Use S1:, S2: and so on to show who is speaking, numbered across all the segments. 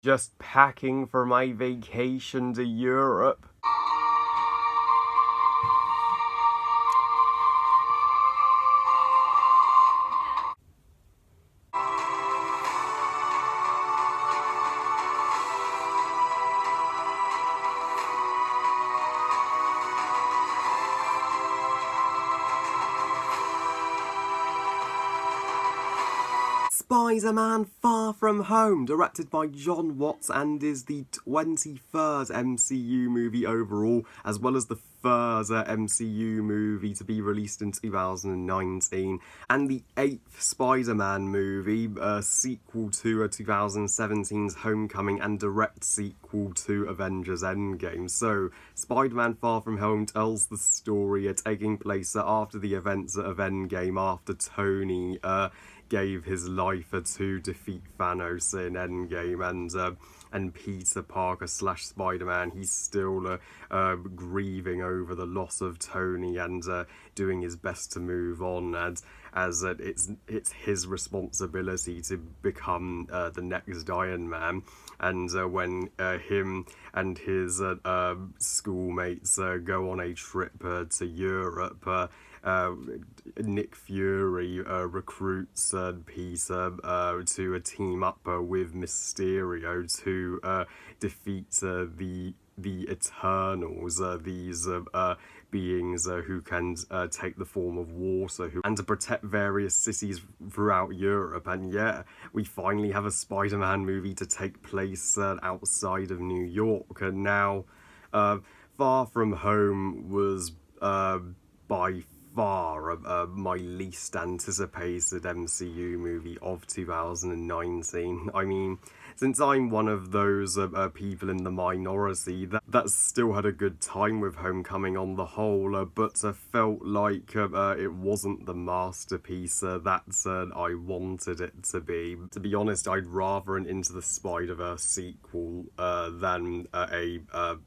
S1: Just packing for my vacation to Europe. Spider-Man Far From Home, directed by John Watts, and is the 23rd MCU movie overall, as well as the third MCU movie to be released in 2019, and the 8th Spider-Man movie, a sequel to 2017's Homecoming and direct sequel to Avengers Endgame. So, Spider-Man Far From Home tells the story taking place after the events of Endgame, after Tony gave his life to defeat Thanos in Endgame, and Peter Parker slash Spider-Man, he's still grieving over the loss of Tony and doing his best to move on, as it's his responsibility to become the next Iron Man. And when him and his schoolmates go on a trip to Europe, Nick Fury recruits Peter to team up with Mysterio to defeat the Eternals, these beings who can take the form of water, and to protect various cities throughout Europe. And yeah, we finally have a Spider-Man movie to take place outside of New York. And now, Far From Home was by far my least anticipated MCU movie of 2019. I mean, since I'm one of those people in the minority that still had a good time with Homecoming on the whole, but felt like it wasn't the masterpiece that I wanted it to be. To be honest, I'd rather an Into the Spider-Verse sequel than a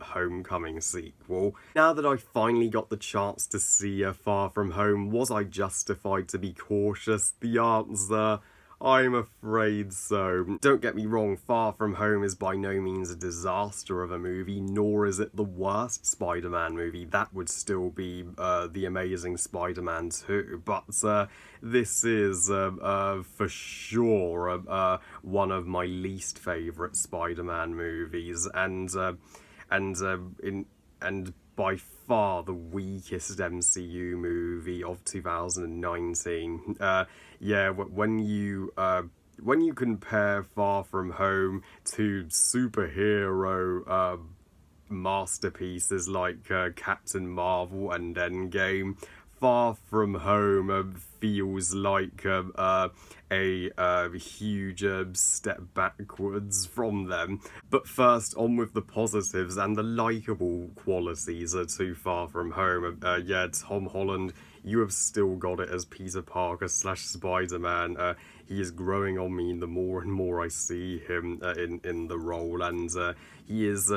S1: Homecoming sequel. Now that I finally got the chance to see Far From Home, was I justified to be cautious? The answer: I'm afraid so. Don't get me wrong, Far From Home is by no means a disaster of a movie, nor is it the worst Spider-Man movie. That would still be The Amazing Spider-Man 2, but this is for sure one of my least favourite Spider-Man movies, and by far the weakest MCU movie of 2019. Yeah, when you compare Far From Home to superhero masterpieces like Captain Marvel and EndGame, Far From Home feels like a huge step backwards from them. But first, on with the positives and the likeable qualities to Far From Home. Yeah, Tom Holland, you have still got it as Peter Parker slash Spider-Man. He is growing on me the more and more I see him in the role, and he is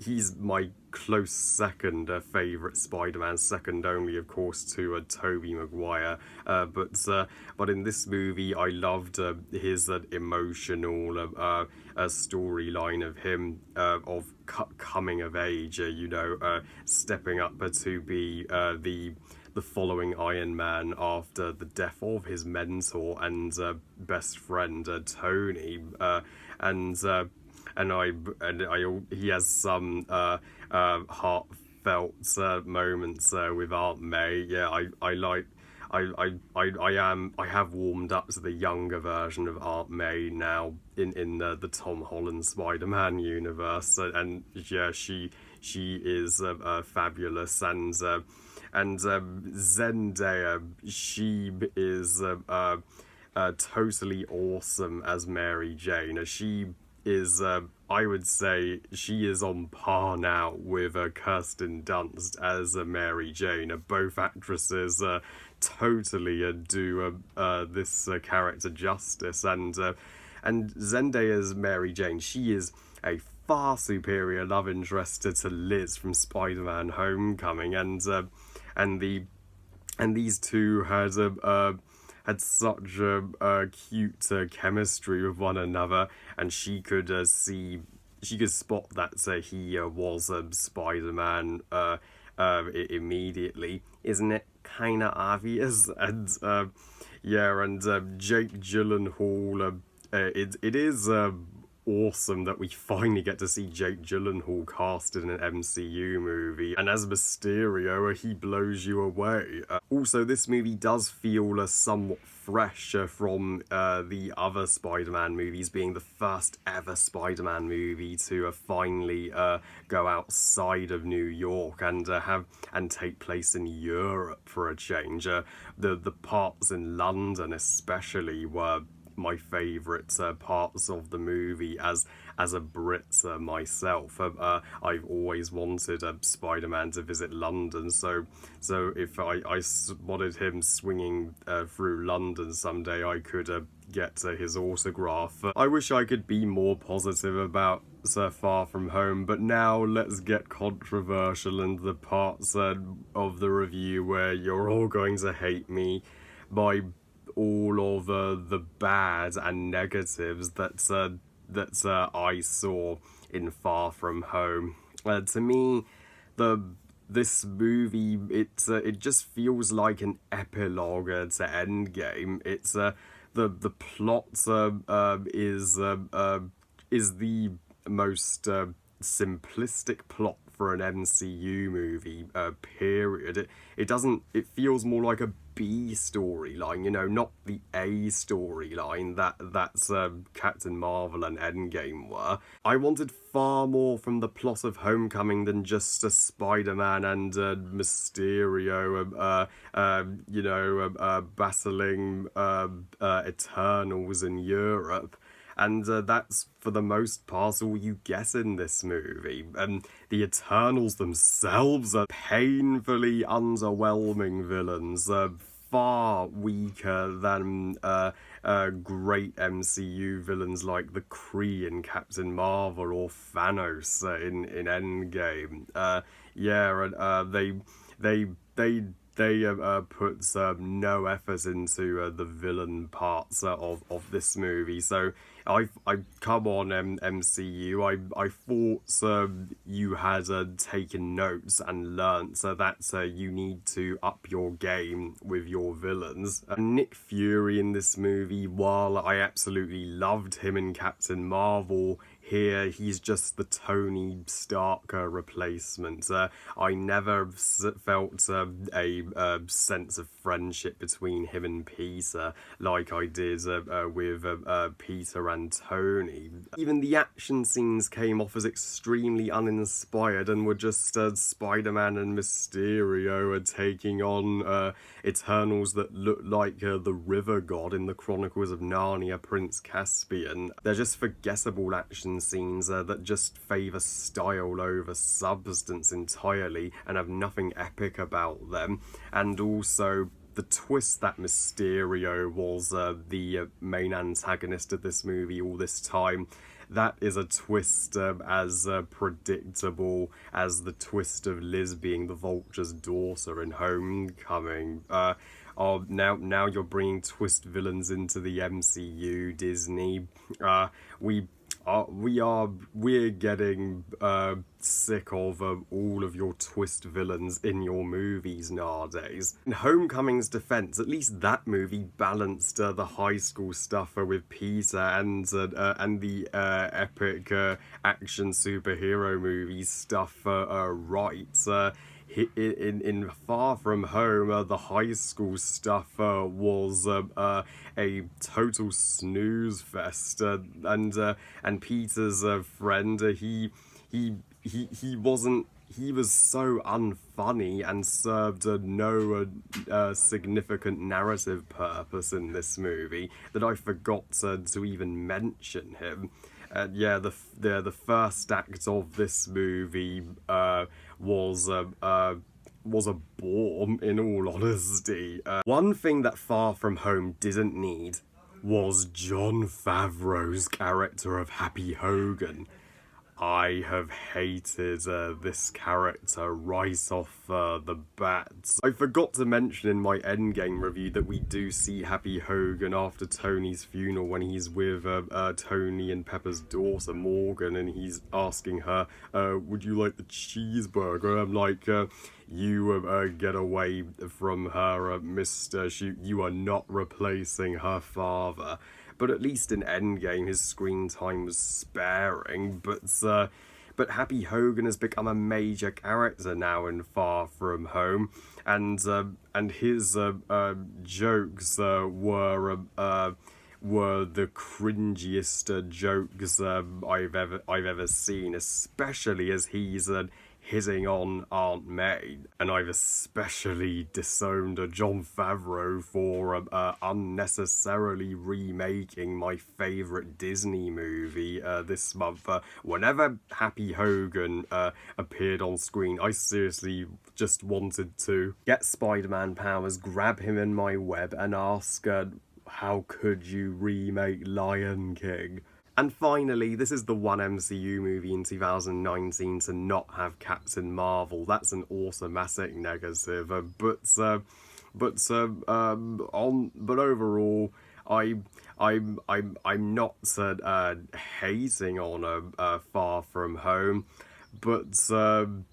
S1: he's my close second favourite Spider-Man, second only, of course, to Tobey Maguire. But in this movie, I loved his emotional storyline of him of coming of age. Stepping up to be the following Iron Man after the death of his mentor and best friend Tony, and he has some heartfelt moments with Aunt May. Yeah, I have warmed up to the younger version of Aunt May now in the Tom Holland Spider-Man universe, and yeah, she is fabulous, and Zendaya, she is totally awesome as Mary Jane. She is, I would say, she is on par now with Kirsten Dunst as Mary Jane. Both actresses totally do this character justice, and Zendaya's Mary Jane, she is a far superior love interest to Liz from Spider-Man: Homecoming, and these two had had such a cute chemistry with one another, and she could she could spot that he was Spider-Man immediately. Isn't it kind of obvious? And yeah, and Jake Gyllenhaal. It is awesome that we finally get to see Jake Gyllenhaal cast in an MCU movie, and as Mysterio, he blows you away. Also, this movie does feel somewhat fresh from the other Spider-Man movies, being the first ever Spider-Man movie to finally go outside of New York and take place in Europe for a change. The parts in London especially were my favourite parts of the movie. As a Brit myself, I've always wanted Spider-Man to visit London, so if I spotted him swinging through London someday, I could get his autograph. I wish I could be more positive about Far From Home, but now let's get controversial and the parts of the review where you're all going to hate me by all of the bad and negatives that I saw in Far From Home. To me, this movie it just feels like an epilogue to Endgame. It's the plot is the most simplistic plot for an MCU movie, period. It doesn't, it feels more like a B storyline, you know, not the A storyline that's Captain Marvel and Endgame were. I wanted far more from the plot of Homecoming than just a Spider-Man and Mysterio, battling Eternals in Europe. And that's, for the most part, all you get in this movie. And the Eternals themselves are painfully underwhelming villains, far weaker than great MCU villains like the Kree in Captain Marvel or Thanos in Endgame. They put no effort into the villain parts of this movie. So I come on, MCU. I thought you had taken notes and learnt that you need to up your game with your villains. Nick Fury in this movie, while I absolutely loved him in Captain Marvel, here he's just the Tony Stark replacement. I never felt a sense of friendship between him and Peter like I did with Peter and Tony. Even the action scenes came off as extremely uninspired and were just Spider-Man and Mysterio taking on Eternals that look like the river god in the Chronicles of Narnia, Prince Caspian. They're just forgettable action scenes that just favour style over substance entirely and have nothing epic about them. And also, the twist that Mysterio was the main antagonist of this movie all this time, that is a twist as predictable as the twist of Liz being the Vulture's daughter in Homecoming. Now you're bringing twist villains into the MCU, Disney. We're getting sick of all of your twist villains in your movies nowadays. In Homecoming's defense, at least that movie balanced the high school stuff with Peter and the epic action superhero movie stuff right. In Far From Home, the high school stuff was a total snooze fest, and Peter's friend, he wasn't. He was so unfunny and served no significant narrative purpose in this movie that I forgot to even mention him. The first act of this movie was a bore, in all honesty. One thing that Far From Home didn't need was Jon Favreau's character of Happy Hogan. I have hated this character right off the bat. I forgot to mention in my Endgame review that we do see Happy Hogan after Tony's funeral when he's with Tony and Pepper's daughter Morgan, and he's asking her, would you like the cheeseburger? I'm like, you get away from her, Mr. You are not replacing her father. But at least in Endgame, his screen time was sparing. But Happy Hogan has become a major character now in Far From Home, and his jokes were the cringiest jokes I've ever seen, especially as he's hitting on Aunt May, and I've especially disowned Jon Favreau for unnecessarily remaking my favourite Disney movie this month. Whenever Happy Hogan appeared on screen, I seriously just wanted to get Spider-Man powers, grab him in my web, and ask, how could you remake Lion King? And finally, this is the one MCU movie in 2019 to not have Captain Marvel. That's an automatic negative. But overall, I'm not hating on Far From Home, but it's one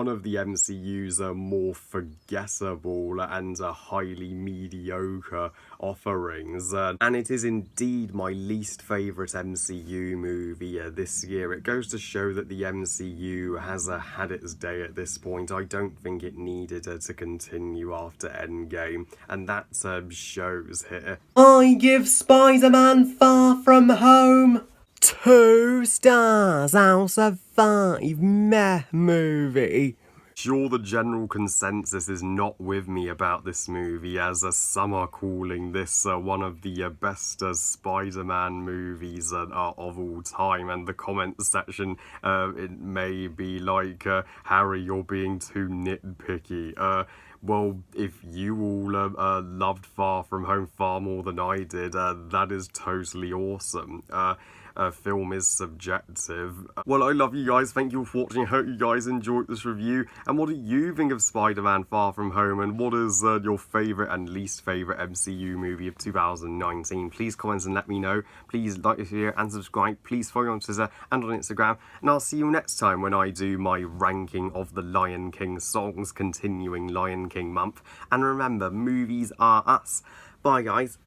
S1: of the MCU's more forgettable and highly mediocre offerings, and it is indeed my least favourite MCU movie this year. It goes to show that the MCU has had its day at this point. I don't think it needed to continue after Endgame, and that shows here. I give Spider-Man Far From Home 2 stars out of 5 meh movie. Sure, the general consensus is not with me about this movie, as some are calling this one of the best Spider-Man movies of all time, and the comment section, it may be like, Harry, you're being too nitpicky. Well, if you all loved Far From Home far more than I did, that is totally awesome. Film is subjective. Well, I love you guys. Thank you for watching. I hope you guys enjoyed this review. And what do you think of Spider-Man Far From Home? And what is your favourite and least favourite MCU movie of 2019? Please comment and let me know. Please like this video and subscribe. Please follow me on Twitter and on Instagram. And I'll see you next time when I do my ranking of the Lion King songs, continuing Lion King month. And remember, movies are us. Bye, guys.